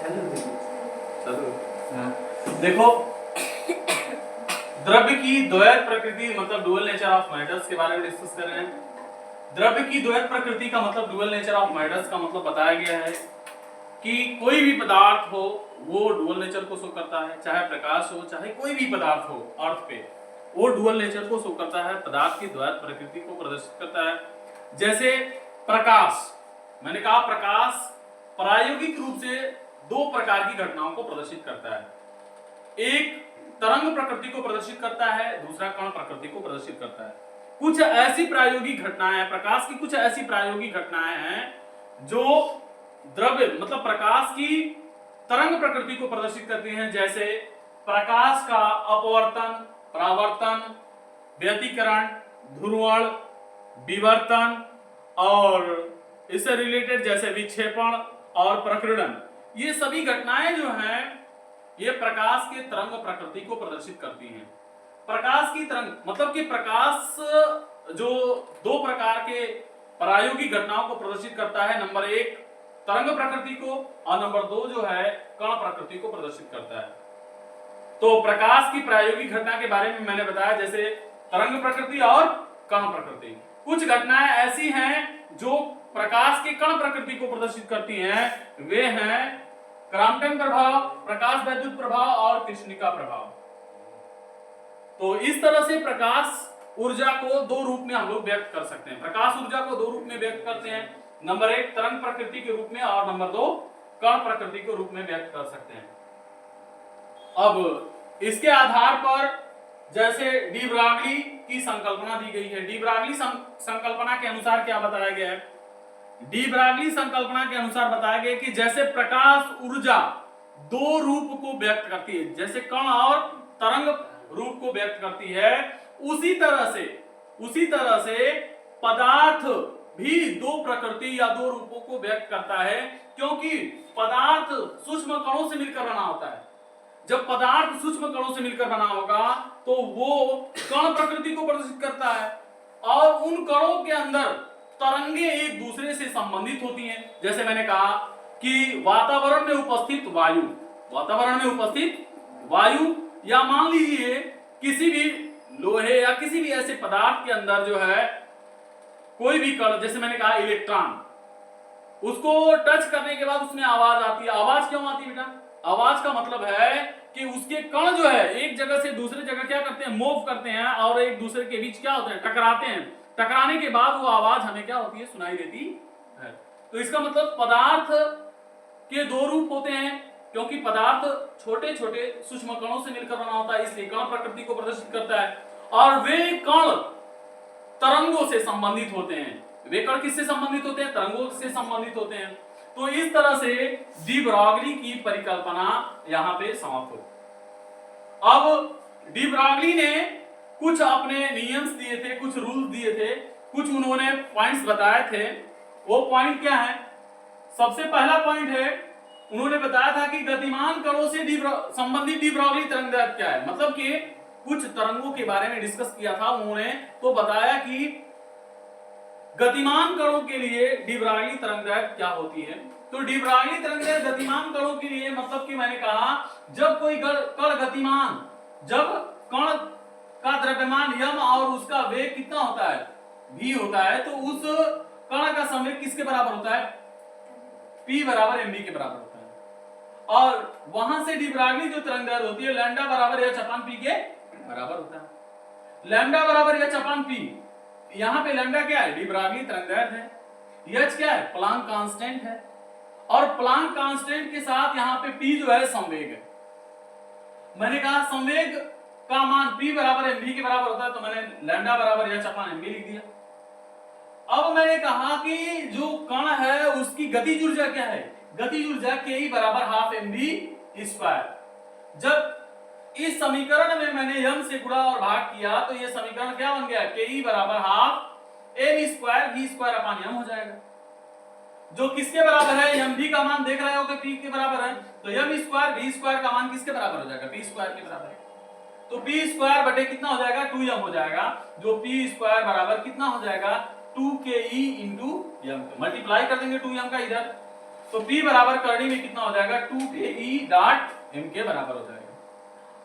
चलो देखो, द्रव्य की द्वैत प्रकृति मतलब डुअल नेचर ऑफ मैटर्स के बारे में डिस्कस कर रहे हैं। द्रव्य की द्वैत प्रकृति का मतलब डुअल नेचर ऑफ मैटर्स का मतलब बताया गया है कि कोई भी पदार्थ हो वो डुअल नेचर को शो करता है, चाहे प्रकाश हो चाहे कोई भी पदार्थ हो अर्थ पे, वो डुअल नेचर को शो करता है, पदार्थ की द्वैत प्रकृति को प्रदर्शित करता है। जैसे प्रकाश, मैंने कहा प्रकाश प्रायोगिक रूप से दो प्रकार की घटनाओं को प्रदर्शित करता है, एक तरंग प्रकृति को प्रदर्शित करता है, दूसरा कण प्रकृति को प्रदर्शित करता है। कुछ ऐसी प्रायोगिक घटनाएं हैं, प्रकाश की कुछ ऐसी प्रायोगिक घटनाएं हैं जो द्रव्य मतलब प्रकाश की तरंग प्रकृति को प्रदर्शित करती हैं, जैसे प्रकाश का अपवर्तन, परावर्तन, व्यतिकरण, ध्रुवण, विवर्तन और इससे रिलेटेड जैसे विक्षेपण और प्रकीर्णन। ये सभी घटनाएं जो हैं ये प्रकाश के तरंग प्रकृति को प्रदर्शित करती हैं। प्रकाश की तरंग मतलब कि प्रकाश जो दो प्रकार के प्रायोगिक घटनाओं को प्रदर्शित करता है, नंबर एक तरंग प्रकृति को और नंबर दो जो है कण प्रकृति को प्रदर्शित करता है। तो प्रकाश की प्रायोगिक घटना के बारे में मैंने बताया, जैसे तरंग प्रकृति और कण प्रकृति। कुछ घटनाएं ऐसी हैं जो प्रकाश के कण प्रकृति को प्रदर्शित करती हैं, वे हैं क्राम्पटन प्रभाव, प्रकाश वैद्युत प्रभाव और कृष्णिका प्रभाव। तो इस तरह से प्रकाश ऊर्जा को दो रूप में हम लोग व्यक्त कर सकते हैं। प्रकाश ऊर्जा को दो रूप में व्यक्त करते हैं, नंबर एक तरंग प्रकृति के रूप में और नंबर दो कण प्रकृति के रूप में व्यक्त कर सकते हैं। अब इसके आधार पर जैसे डी ब्रागली की संकल्पना दी गई है। डी ब्रागली संकल्पना के अनुसार क्या बताया गया है? डी ब्रागली संकल्पना के अनुसार बताया गया कि जैसे प्रकाश ऊर्जा दो रूप को व्यक्त करती है, जैसे कण और तरंग रूप को व्यक्त करती है, उसी तरह से पदार्थ भी दो प्रकृति या दो रूपों को व्यक्त करता है, क्योंकि पदार्थ सूक्ष्म कणों से मिलकर बना होता है। जब पदार्थ सूक्ष्म कणों से मिलकर बना होगा तो वो कण प्रकृति को प्रदर्शित करता है और उन कणों के अंदर तरंगे एक दूसरे से संबंधित होती हैं। जैसे मैंने कहा कि वातावरण में उपस्थित वायु या मान लीजिए किसी भी लोहे या किसी भी ऐसे पदार्थ के अंदर जो है कोई भी कण, जैसे मैंने कहा इलेक्ट्रॉन, उसको टच करने के बाद उसमें आवाज आती है। आवाज क्यों आती है बेटा? आवाज का मतलब है कि उसके कण जो है एक जगह से दूसरे जगह क्या करते हैं, मूव करते हैं और एक दूसरे के बीच क्या होते हैं, टकराते हैं। टकराने के बाद वो आवाज हमें क्या होती है, सुनाई देती है। तो इसका मतलब पदार्थ के दो रूप होते हैं, क्योंकि पदार्थ छोटे छोटे सूक्ष्म कणों से मिलकर बना होता है, इसलिए कण प्रकृति को प्रदर्शित करता है। और वे कण तरंगों से संबंधित होते हैं। वे कण किससे संबंधित होते हैं? तरंगों से संबंधित होते हैं। तो इस तरह से डी ब्रॉगली की परिकल्पना यहां पे समाप्त हो। अब डी ब्रॉगली ने कुछ अपने नियम्स दिए थे, कुछ रूल्स दिए थे, कुछ उन्होंने पॉइंट्स बताए थे। वो पॉइंट क्या है? सबसे पहला पॉइंट है, उन्होंने बताया था कि गतिमान कणों से संबंधित डी ब्रॉगली तरंगदैर्घ्य क्या है। मतलब कि कुछ तरंगों के बारे में डिस्कस किया था उन्होंने, तो बताया कि गतिमान कणों के लिए डी ब्रॉगली तरंगदैर्घ्य क्या होती है। तो डी ब्रॉगली तरंगदैर्घ्य गतिमान कणों के लिए मतलब कि मैंने कहा जब कोई कण गतिमान, जब कण का द्रव्यमान m और उसका वेग कितना होता है, v होता है, तो उस कण का संवेग किसके बराबर होता है? p बराबर mv के बराबर होता है। और वहां से डी ब्रॉगली जो तरंगदैर्घ्य होती है लैम्डा बराबर h/p के बराबर होता है। लैम्डा बराबर h/p, यहां पे लैम्डा क्या है? डी ब्रॉगली तरंगदैर्घ्य है। h क्या है? प्लांक कांस्टेंट है। और प्लांक कांस्टेंट के साथ यहां पे p जो है संवेग है। मैंने कहा संवेग का मान p बराबर mv के बराबर होता है, तो मैंने लैम्डा बराबर h/mv लिख दिया। अब मैंने कहा कि जो कण है उसकी गतिज ऊर्जा क्या है? गतिज ऊर्जा ke बराबर हाफ mv स्क्वायर। जब इस समीकरण में मैंने m से गुणा और भाग किया तो ये समीकरण क्या बन गया? ke बराबर half m square v square upon m हो जाएगा, जो किसके बराबर है? mv का मान देख रहे हो कि p के बराबर है, तो m स्क्वायर v स्क्वायर का मान किसके बराबर हो जाएगा? p स्क्वायर के बराबर है। तो p स्क्वायर बटे कितना हो जाएगा? 2m हो जाएगा, जो p स्क्वायर बराबर कितना हो जाएगा? 2ke into m। मल्टीप्लाई कर देंगे 2m का इधर, तो P बराबर करनी में कितना हो जाएगा 2ke डॉट m के बराबर हो जाएगा।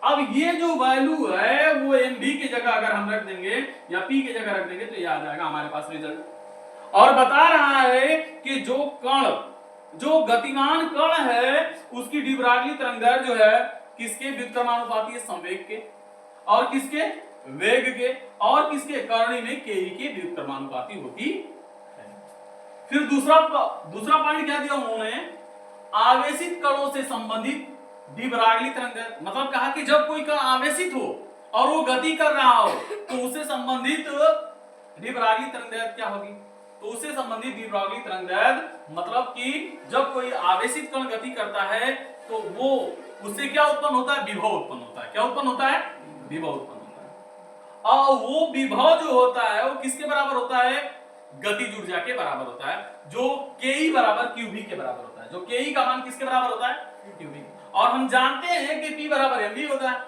अब ये जो वैल्यू है वो mv की जगह अगर हम रख देंगे या P की जगह रख देंगे तो ये आ जाएगा हमारे पास रिजल्ट। और बता रहा है कि जो कण, जो गतिमान कण है उसकी डी ब्रॉगली तरंगदैर्घ्य जो है किसके व्युत्क्रमानुपाती है, संवेग के, और किसके, वेग के, और किसके, करणी में ke के व्युत्क्रमानुपाती होती है। फिर दूसरा पॉइंट क्या दिया उन्होंने, आवेशित कणों से संबंधित डी ब्रॉगली तरंगदैर्घ्य, मतलब कहा कि जब कोई कण आवेशित हो और वो गति कर रहा हो तो उससे संबंधित डी ब्रॉगली तरंगदैर्घ्य क्या होगी, तो उससे संबंधित डी ब्रॉगली तरंगदैर्घ्य मतलब कि जब कोई आवेशित कण गति करता है तो वो उससे क्या उत्पन्न होता है, विभव उत्पन्न होता है। क्या उत्पन्न होता है, विभव उत्पन्न होता है। और वो विभव जो होता है वो किसके बराबर होता है, गतिज ऊर्जा के बराबर होता है, जो ke बराबर qv के बराबर होता है। जो ke का मान किसके बराबर होता है, qv। और हम जानते हैं कि P बराबर mv होता है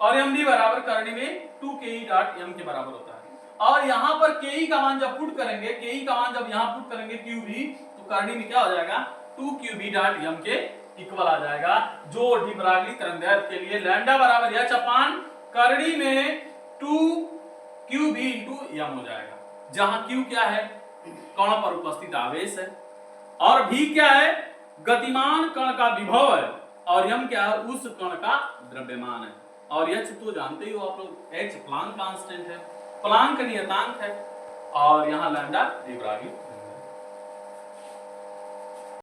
और mv बराबर करणी में 2ke डॉट m के बराबर होता है। और यहाँ पर ke का मान जब पुट करेंगे, ke का मान जब यहाँ पुट करेंगे qv, तो करणी में क्या हो जाएगा 2qv डॉट m के इक्वल आ जाएगा, जो डी ब्रॉगली तरंगदैर्घ्य के लिए लैम्डा बराबर h अपान करणी में 2qv इंटू m हो जाएगा, जहां q क्या है, कण पर उपस्थित आवेश है, और v क्या है, गतिमान कण का विभव है, और m क्या है, उस कण का द्रव्यमान है, और h तो जानते ही हो आप लोग, h प्लांक कांस्टेंट है, प्लांक नियतांक है, और यहाँ लैम्डा डी ब्रॉगली